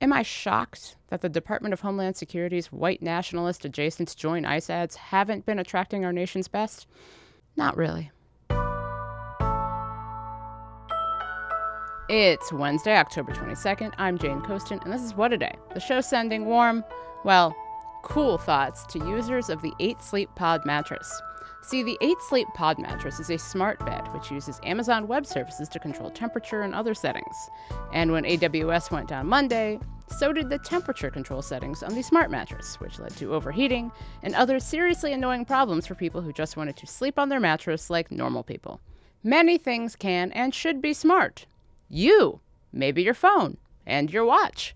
Am I shocked that the Department of Homeland Security's white nationalist adjacent Join ICE ads haven't been attracting our nation's best? Not really. It's Wednesday, October 22nd. I'm Jane Coaston, and this is What a Day. The show sending warm, well, cool thoughts to users of the 8 Sleep Pod mattress. See, the 8 Sleep Pod mattress is a smart bed which uses Amazon Web Services to control temperature and other settings. And when AWS went down Monday, so did the temperature control settings on the smart mattress, which led to overheating and other seriously annoying problems for people who just wanted to sleep on their mattress like normal people. Many things can and should be smart. You, maybe your phone, and your watch.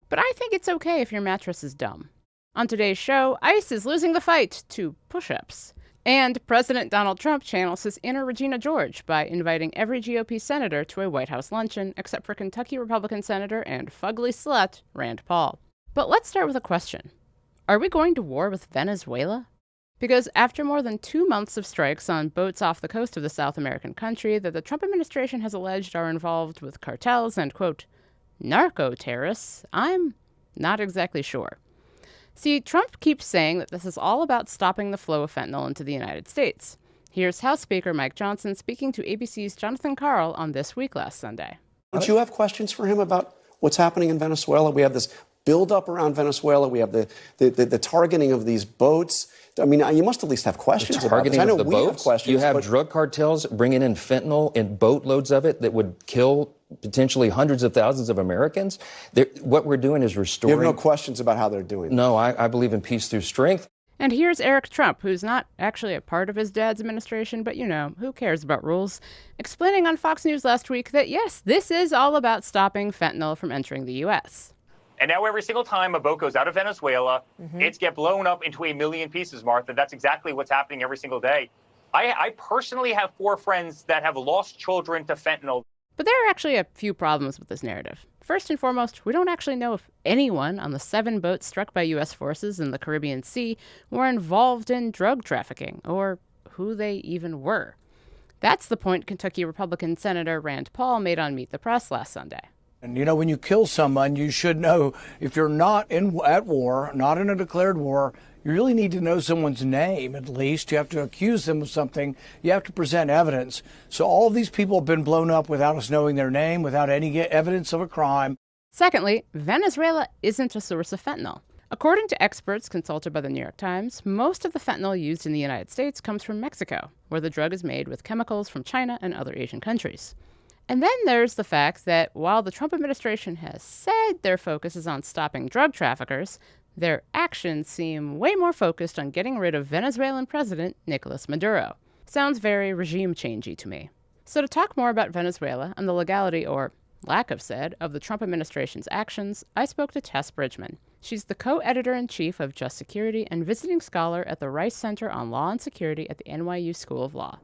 But I think it's okay if your mattress is dumb. On today's show, ICE is losing the fight to push-ups. And President Donald Trump channels his inner Regina George by inviting every GOP senator to a White House luncheon except for Kentucky Republican Senator and fugly slut Rand Paul. But let's start with a question. Are we going to war with Venezuela? Because after more than 2 months of strikes on boats off the coast of the South American country that the Trump administration has alleged are involved with cartels and, quote, narco-terrorists, I'm not exactly sure. See, Trump keeps saying that this is all about stopping the flow of fentanyl into the United States. Here's House Speaker Mike Johnson speaking to ABC's Jonathan Karl on This Week last Sunday. Don't you have questions for him about what's happening in Venezuela? We have this buildup around Venezuela. We have the targeting of these boats. I mean, you must at least have questions about this. I know we have questions. You have drug cartels bringing in fentanyl in boatloads of it that would kill potentially hundreds of thousands of Americans. What we're doing is restoring... You have no questions about how they're doing. No, I believe in peace through strength. And here's Eric Trump, who's not actually a part of his dad's administration, but who cares about rules, explaining on Fox News last week that yes, this is all about stopping fentanyl from entering the U.S. And now every single time a boat goes out of Venezuela, it's get blown up into a million pieces, Martha. That's exactly what's happening every single day. I personally have 4 friends that have lost children to fentanyl. But there are actually a few problems with this narrative. First and foremost, we don't actually know if anyone on the 7 boats struck by U.S. forces in the Caribbean Sea were involved in drug trafficking, or who they even were. That's the point Kentucky Republican Senator Rand Paul made on Meet the Press last Sunday. And, when you kill someone, you should know if you're not at war, not in a declared war, you really need to know someone's name, at least. You have to accuse them of something. You have to present evidence. So all of these people have been blown up without us knowing their name, without any evidence of a crime. Secondly, Venezuela isn't a source of fentanyl. According to experts consulted by the New York Times, most of the fentanyl used in the United States comes from Mexico, where the drug is made with chemicals from China and other Asian countries. And then there's the fact that while the Trump administration has said their focus is on stopping drug traffickers, their actions seem way more focused on getting rid of Venezuelan President Nicolás Maduro. Sounds very regime-changey to me. So to talk more about Venezuela and the legality, or lack of said, of the Trump administration's actions, I spoke to Tess Bridgeman. She's the co-editor-in-chief of Just Security and visiting scholar at the Reiss Center on Law and Security at the NYU School of Law.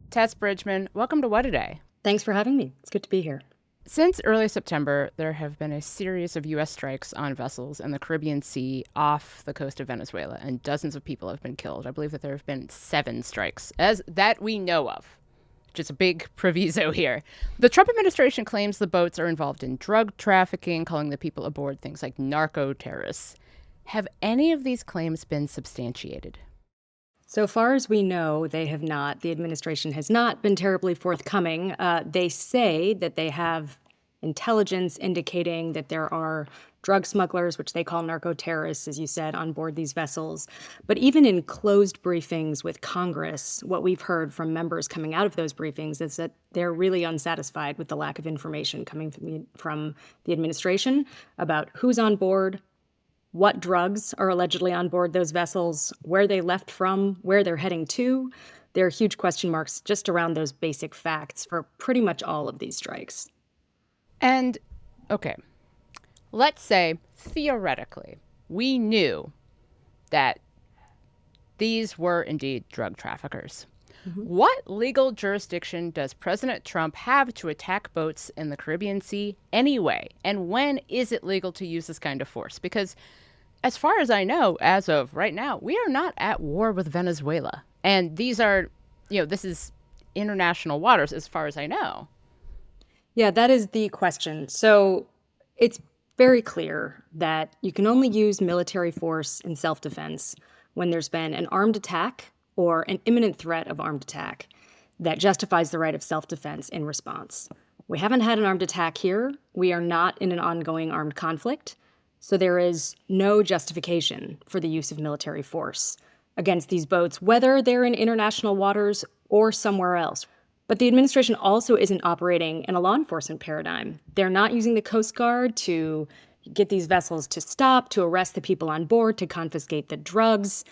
Tess Bridgeman, welcome to What a Day. Thanks for having me. It's good to be here. Since early September, there have been a series of U.S. strikes on vessels in the Caribbean Sea off the coast of Venezuela, and dozens of people have been killed. I believe that there have been 7 strikes, as that we know of, which is a big proviso here. The Trump administration claims the boats are involved in drug trafficking, calling the people aboard things like narco-terrorists. Have any of these claims been substantiated? So far as we know, they have not. The administration has not been terribly forthcoming. They say that they have intelligence indicating that there are drug smugglers, which they call narco-terrorists, as you said, on board these vessels. But even in closed briefings with Congress, what we've heard from members coming out of those briefings is that they're really unsatisfied with the lack of information coming from the administration about who's on board, what drugs are allegedly on board those vessels, where they left from, where they're heading to. There are huge question marks just around those basic facts for pretty much all of these strikes. And, okay, let's say, theoretically, we knew that these were indeed drug traffickers. What legal jurisdiction does President Trump have to attack boats in the Caribbean Sea anyway? And when is it legal to use this kind of force? Because as far as I know, as of right now, we are not at war with Venezuela. And these are, this is international waters as far as I know. Yeah, that is the question. So it's very clear that you can only use military force in self-defense when there's been an armed attack or an imminent threat of armed attack that justifies the right of self-defense in response. We haven't had an armed attack here. We are not in an ongoing armed conflict. So there is no justification for the use of military force against these boats, whether they're in international waters or somewhere else. But the administration also isn't operating in a law enforcement paradigm. They're not using the Coast Guard to get these vessels to stop, to arrest the people on board, to confiscate the drugs.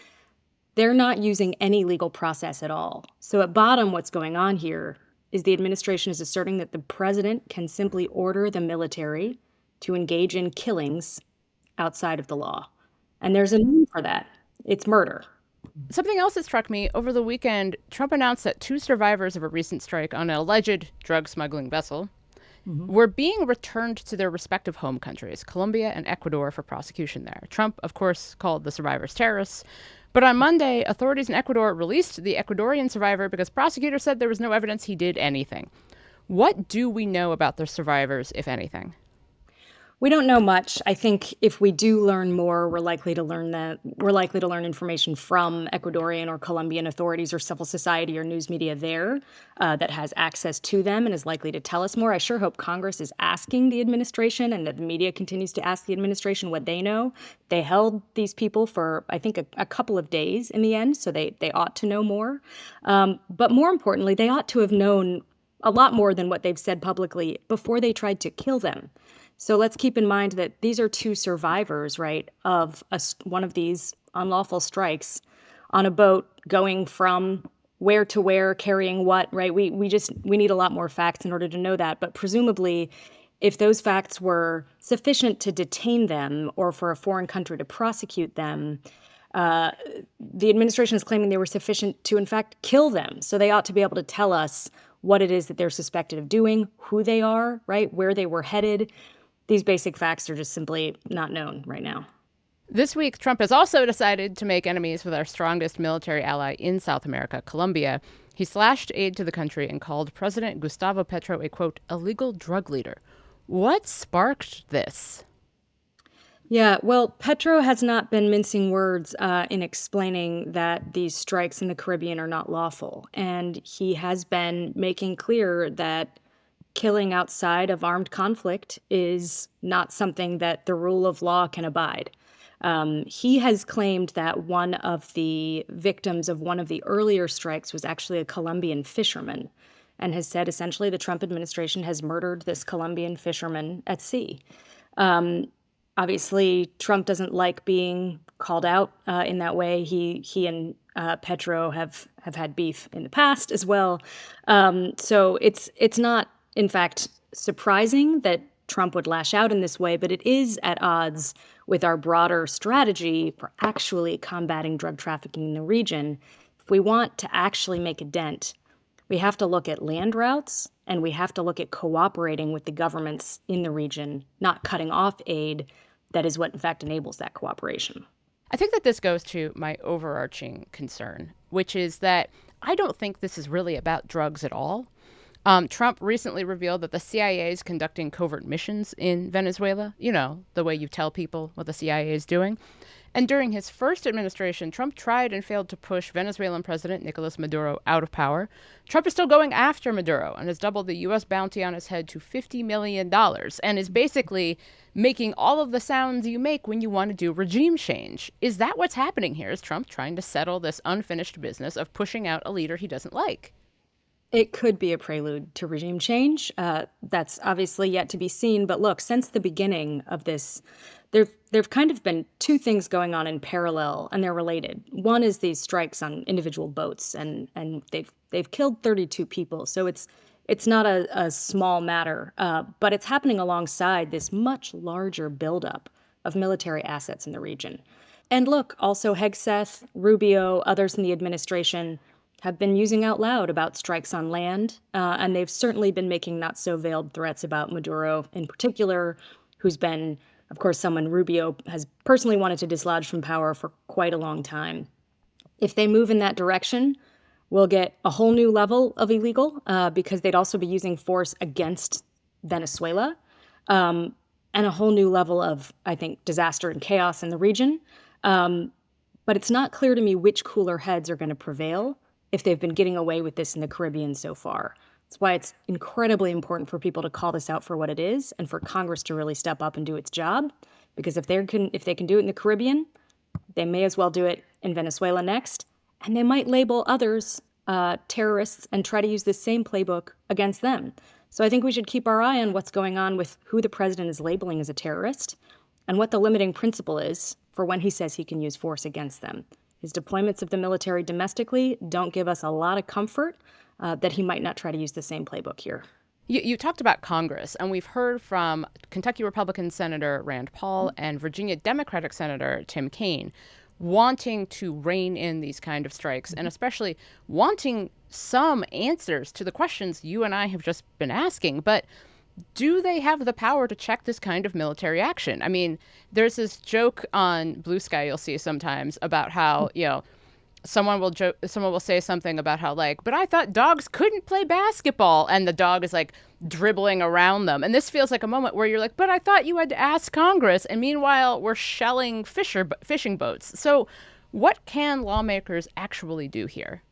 They're not using any legal process at all. So at bottom, what's going on here is the administration is asserting that the president can simply order the military to engage in killings outside of the law. And there's a name for that. It's murder. Something else that struck me over the weekend, Trump announced that 2 survivors of a recent strike on an alleged drug smuggling vessel were being returned to their respective home countries, Colombia and Ecuador, for prosecution there. Trump, of course, called the survivors terrorists. But on Monday, authorities in Ecuador released the Ecuadorian survivor because prosecutors said there was no evidence he did anything. What do we know about the survivors, if anything? We don't know much. I think if we do learn more, we're likely to learn information from Ecuadorian or Colombian authorities or civil society or news media there that has access to them and is likely to tell us more. I sure hope Congress is asking the administration and that the media continues to ask the administration what they know. They held these people for, I think, a couple of days in the end, so they ought to know more. But more importantly, they ought to have known a lot more than what they've said publicly before they tried to kill them. So let's keep in mind that these are 2 survivors, right, of one of these unlawful strikes on a boat going from where to where, carrying what, right? We need a lot more facts in order to know that. But presumably, if those facts were sufficient to detain them or for a foreign country to prosecute them, the administration is claiming they were sufficient to, in fact, kill them. So they ought to be able to tell us what it is that they're suspected of doing, who they are, right, where they were headed. These basic facts are just simply not known right now. This week, Trump has also decided to make enemies with our strongest military ally in South America, Colombia. He slashed aid to the country and called President Gustavo Petro a, quote, illegal drug leader. What sparked this? Yeah, well, Petro has not been mincing words in explaining that these strikes in the Caribbean are not lawful. And he has been making clear that killing outside of armed conflict is not something that the rule of law can abide. He has claimed that one of the victims of one of the earlier strikes was actually a Colombian fisherman, and has said essentially the Trump administration has murdered this Colombian fisherman at sea. Obviously, Trump doesn't like being called out in that way. He and Petro have had beef in the past as well. So it's not, in fact, surprising that Trump would lash out in this way, but it is at odds with our broader strategy for actually combating drug trafficking in the region. If we want to actually make a dent, we have to look at land routes and we have to look at cooperating with the governments in the region, not cutting off aid. That is what, in fact, enables that cooperation. I think that this goes to my overarching concern, which is that I don't think this is really about drugs at all. Trump recently revealed that the CIA is conducting covert missions in Venezuela, you know, the way you tell people what the CIA is doing. And during his first administration, Trump tried and failed to push Venezuelan President Nicolás Maduro out of power. Trump is still going after Maduro and has doubled the U.S. bounty on his head to $50 million and is basically making all of the sounds you make when you want to do regime change. Is that what's happening here? Is Trump trying to settle this unfinished business of pushing out a leader he doesn't like? It could be a prelude to regime change. That's obviously yet to be seen. But look, since the beginning of this, there've kind of been 2 things going on in parallel, and they're related. One is these strikes on individual boats, and they've killed 32 people. So it's not a small matter, but it's happening alongside this much larger buildup of military assets in the region. And look, also Hegseth, Rubio, others in the administration have been using out loud about strikes on land, and they've certainly been making not-so-veiled threats about Maduro in particular, who's been, of course, someone Rubio has personally wanted to dislodge from power for quite a long time. If they move in that direction, we'll get a whole new level of illegal, because they'd also be using force against Venezuela. and a whole new level of, I think, disaster and chaos in the region. But it's not clear to me which cooler heads are going to prevail if they've been getting away with this in the Caribbean so far. That's why it's incredibly important for people to call this out for what it is and for Congress to really step up and do its job. Because if they can do it in the Caribbean, they may as well do it in Venezuela next. And they might label others terrorists and try to use this same playbook against them. So I think we should keep our eye on what's going on with who the president is labeling as a terrorist and what the limiting principle is for when he says he can use force against them. His deployments of the military domestically don't give us a lot of comfort that he might not try to use the same playbook here. You talked about Congress, and we've heard from Kentucky Republican Senator Rand Paul and Virginia Democratic Senator Tim Kaine wanting to rein in these kind of strikes, and especially wanting some answers to the questions you and I have just been asking. But do they have the power to check this kind of military action? I mean, there's this joke on Blue Sky you'll see sometimes about how, someone will say something about how, like, but I thought dogs couldn't play basketball, and the dog is like dribbling around them. And this feels like a moment where you're like, but I thought you had to ask Congress, and meanwhile we're shelling fishing boats. So what can lawmakers actually do here?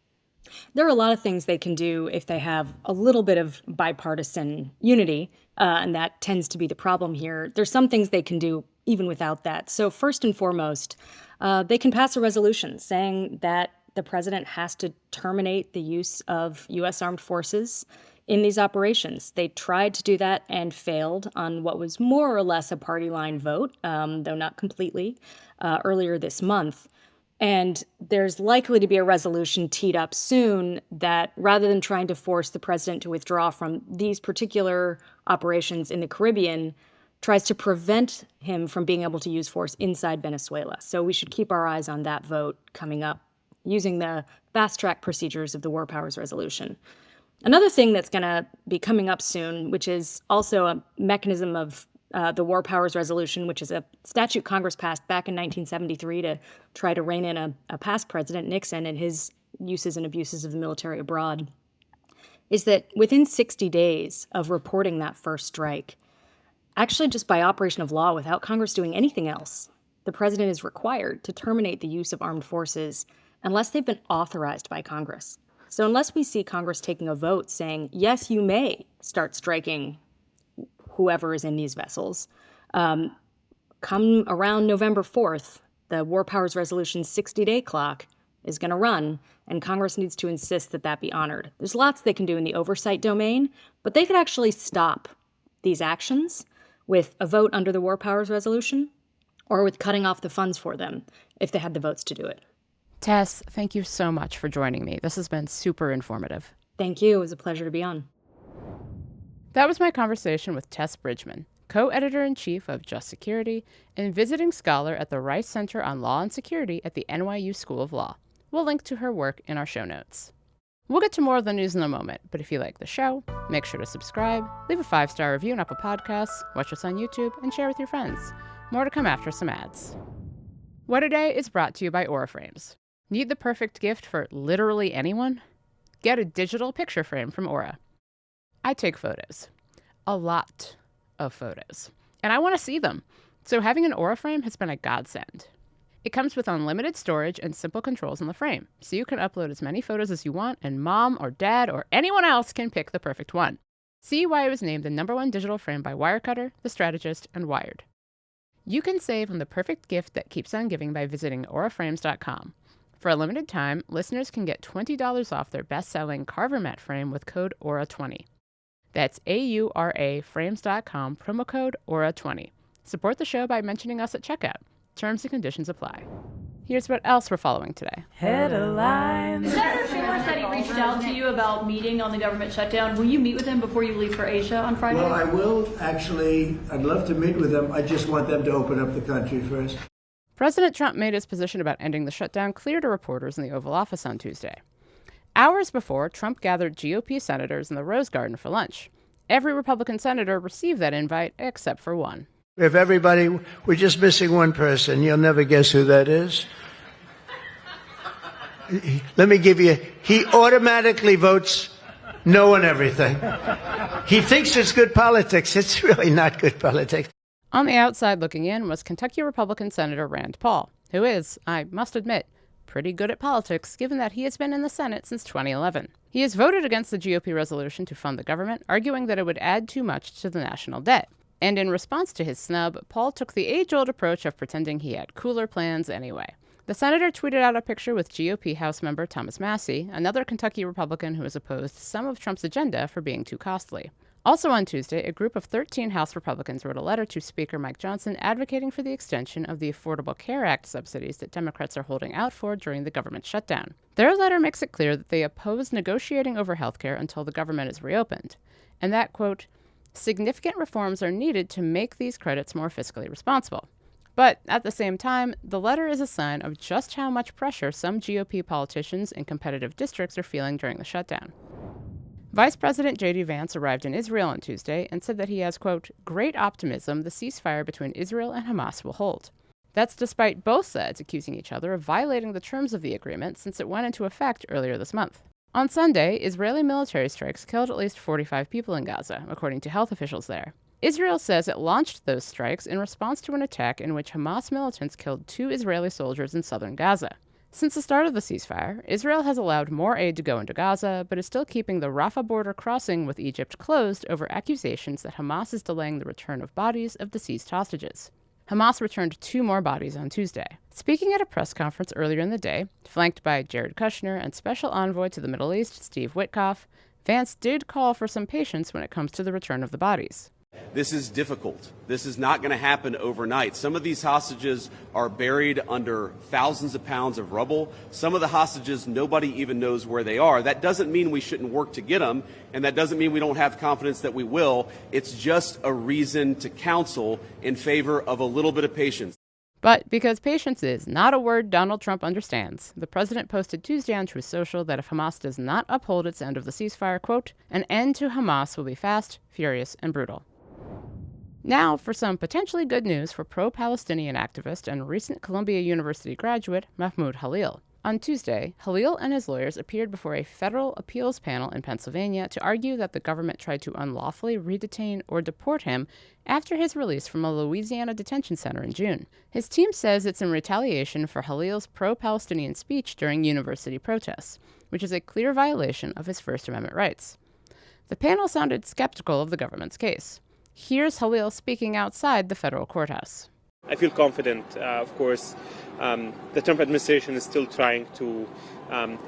There are a lot of things they can do if they have a little bit of bipartisan unity, and that tends to be the problem here. There's some things they can do even without that. So first and foremost, they can pass a resolution saying that the president has to terminate the use of U.S. armed forces in these operations. They tried to do that and failed on what was more or less a party line vote, though not completely, earlier this month. And there's likely to be a resolution teed up soon that rather than trying to force the president to withdraw from these particular operations in the Caribbean, tries to prevent him from being able to use force inside Venezuela. So we should keep our eyes on that vote coming up using the fast-track procedures of the War Powers Resolution. Another thing that's going to be coming up soon, which is also a mechanism of the War Powers Resolution, which is a statute Congress passed back in 1973 to try to rein in a past president, Nixon, and his uses and abuses of the military abroad, is that within 60 days of reporting that first strike, actually just by operation of law, without Congress doing anything else, the president is required to terminate the use of armed forces unless they've been authorized by Congress. So unless we see Congress taking a vote saying, yes, you may start striking whoever is in these vessels, come around November 4th, the War Powers Resolution's 60-day clock is going to run, and Congress needs to insist that that be honored. There's lots they can do in the oversight domain, but they could actually stop these actions with a vote under the War Powers Resolution or with cutting off the funds for them if they had the votes to do it. Tess, thank you so much for joining me. This has been super informative. Thank you. It was a pleasure to be on. That was my conversation with Tess Bridgeman, co-editor-in-chief of Just Security and visiting scholar at the Reiss Center on Law and Security at the NYU School of Law. We'll link to her work in our show notes. We'll get to more of the news in a moment, but if you like the show, make sure to subscribe, leave a 5-star review on Apple Podcasts, watch us on YouTube, and share with your friends. More to come after some ads. What A Day is brought to you by Aura Frames. Need the perfect gift for literally anyone? Get a digital picture frame from Aura. I take photos. A lot of photos. And I want to see them. So having an Aura frame has been a godsend. It comes with unlimited storage and simple controls on the frame, so you can upload as many photos as you want, and mom or dad or anyone else can pick the perfect one. See why it was named the #1 digital frame by Wirecutter, The Strategist, and Wired. You can save on the perfect gift that keeps on giving by visiting auraframes.com. For a limited time, listeners can get $20 off their best-selling Carver mat frame with code AURA20. That's AURAFrames.com, promo code AURA20. Support the show by mentioning us at checkout. Terms and conditions apply. Here's what else we're following today. Headlines. Senator Schumer said he reached out to you about meeting on the government shutdown. Will you meet with him before you leave for Asia on Friday? Well, I will actually. I'd love to meet with them. I just want them to open up the country first. President Trump made his position about ending the shutdown clear to reporters in the Oval Office on Tuesday. Hours before, Trump gathered GOP senators in the Rose Garden for lunch. Every Republican senator received that invite except for one. If everybody, we're just missing one person. You'll never guess who that is. Let me give you, he automatically votes no on everything. He thinks it's good politics. It's really not good politics. On the outside looking in was Kentucky Republican Senator Rand Paul, who is, I must admit, pretty good at politics given that he has been in the Senate since 2011. He has voted against the GOP resolution to fund the government, arguing that it would add too much to the national debt. And in response to his snub, Paul took the age-old approach of pretending he had cooler plans anyway. The senator tweeted out a picture with GOP House member Thomas Massie, another Kentucky Republican who has opposed some of Trump's agenda for being too costly. Also on Tuesday, a group of 13 House Republicans wrote a letter to Speaker Mike Johnson advocating for the extension of the Affordable Care Act subsidies that Democrats are holding out for during the government shutdown. Their letter makes it clear that they oppose negotiating over health care until the government is reopened, and that, quote, significant reforms are needed to make these credits more fiscally responsible. But at the same time, the letter is a sign of just how much pressure some GOP politicians in competitive districts are feeling during the shutdown. Vice President J.D. Vance arrived in Israel on Tuesday and said that he has, quote, great optimism the ceasefire between Israel and Hamas will hold. That's despite both sides accusing each other of violating the terms of the agreement since it went into effect earlier this month. On Sunday, Israeli military strikes killed at least 45 people in Gaza, according to health officials there. Israel says it launched those strikes in response to an attack in which Hamas militants killed 2 Israeli soldiers in southern Gaza. Since the start of the ceasefire, Israel has allowed more aid to go into Gaza, but is still keeping the Rafah border crossing with Egypt closed over accusations that Hamas is delaying the return of bodies of the seized hostages. Hamas returned 2 more bodies on Tuesday. Speaking at a press conference earlier in the day, flanked by Jared Kushner and Special Envoy to the Middle East, Steve Witkoff, Vance did call for some patience when it comes to the return of the bodies. This is difficult. This is not going to happen overnight. Some of these hostages are buried under thousands of pounds of rubble. Some of the hostages, nobody even knows where they are. That doesn't mean we shouldn't work to get them, and that doesn't mean we don't have confidence that we will. It's just a reason to counsel in favor of a little bit of patience. But because patience is not a word Donald Trump understands, the president posted Tuesday on Truth Social that if Hamas does not uphold its end of the ceasefire, quote, an end to Hamas will be fast, furious, and brutal. Now for some potentially good news for pro-Palestinian activist and recent Columbia University graduate Mahmoud Khalil. On Tuesday, Khalil and his lawyers appeared before a federal appeals panel in Pennsylvania to argue that the government tried to unlawfully redetain or deport him after his release from a Louisiana detention center in June. His team says it's in retaliation for Khalil's pro-Palestinian speech during university protests, which is a clear violation of his First Amendment rights. The panel sounded skeptical of the government's case. Here's Khalil speaking outside the federal courthouse. I feel confident. Of course, the Trump administration is still trying to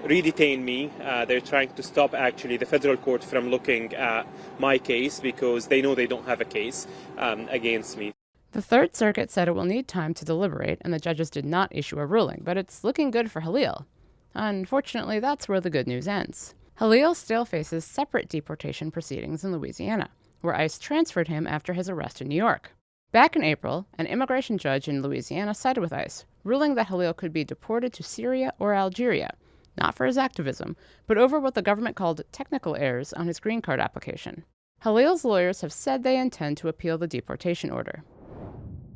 redetain me. They're trying to stop, actually, the federal court from looking at my case because they know they don't have a case against me. The Third Circuit said it will need time to deliberate, and the judges did not issue a ruling, but it's looking good for Khalil. Unfortunately, that's where the good news ends. Khalil still faces separate deportation proceedings in Louisiana, where ICE transferred him after his arrest in New York. Back in April, an immigration judge in Louisiana sided with ICE, ruling that Khalil could be deported to Syria or Algeria, not for his activism, but over what the government called technical errors on his green card application. Khalil's lawyers have said they intend to appeal the deportation order.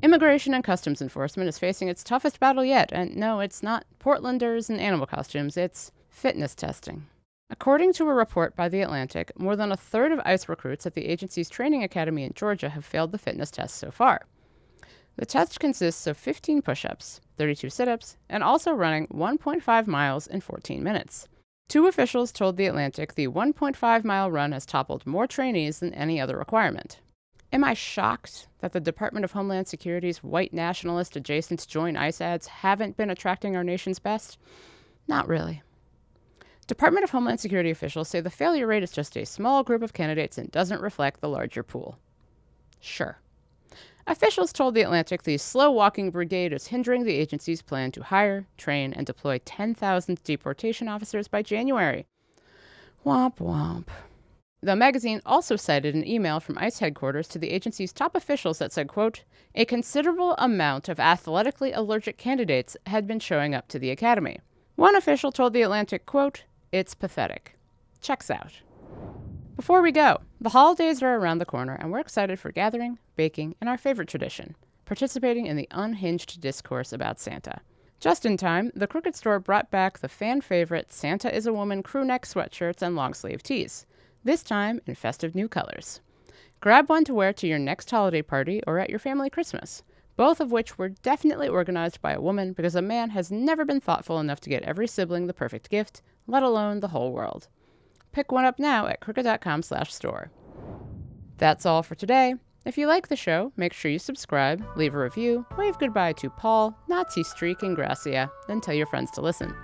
Immigration and Customs Enforcement is facing its toughest battle yet, and no, it's not Portlanders in animal costumes, it's fitness testing. According to a report by The Atlantic, more than a third of ICE recruits at the agency's training academy in Georgia have failed the fitness test so far. The test consists of 15 push-ups, 32 sit-ups, and also running 1.5 miles in 14 minutes. 2 officials told The Atlantic the 1.5-mile run has toppled more trainees than any other requirement. Am I shocked that the Department of Homeland Security's white nationalist-adjacent Join ICE ads haven't been attracting our nation's best? Not really. Department of Homeland Security officials say the failure rate is just a small group of candidates and doesn't reflect the larger pool. Sure. Officials told The Atlantic the slow-walking brigade is hindering the agency's plan to hire, train, and deploy 10,000 deportation officers by January. Womp womp. The magazine also cited an email from ICE headquarters to the agency's top officials that said, quote, a considerable amount of athletically allergic candidates had been showing up to the academy. One official told The Atlantic, quote, it's pathetic. Checks out. Before we go, the holidays are around the corner and we're excited for gathering, baking, and our favorite tradition, participating in the unhinged discourse about Santa. Just in time, the Crooked Store brought back the fan-favorite Santa is a Woman crew neck sweatshirts and long-sleeve tees, this time in festive new colors. Grab one to wear to your next holiday party or at your family Christmas, both of which were definitely organized by a woman because a man has never been thoughtful enough to get every sibling the perfect gift, let alone the whole world. Pick one up now at crooked.com/store. That's all for today. If you like the show, make sure you subscribe, leave a review, wave goodbye to Paul, Nazi Streak, and Gracia, then tell your friends to listen.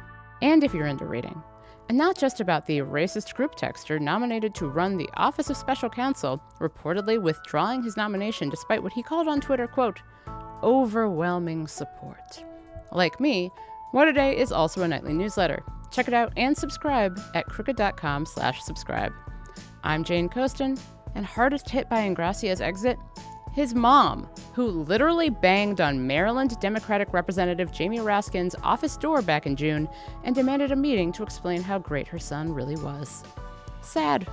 And if you're into reading, and not just about the racist group texter nominated to run the Office of Special Counsel, reportedly withdrawing his nomination despite what he called on Twitter, quote, overwhelming support. Like me, What A Day is also a nightly newsletter. Check it out and subscribe at crooked.com/subscribe. I'm Jane Coaston, and hardest hit by Ingracia's exit, his mom, who literally banged on Maryland Democratic Representative Jamie Raskin's office door back in June and demanded a meeting to explain how great her son really was. Sad.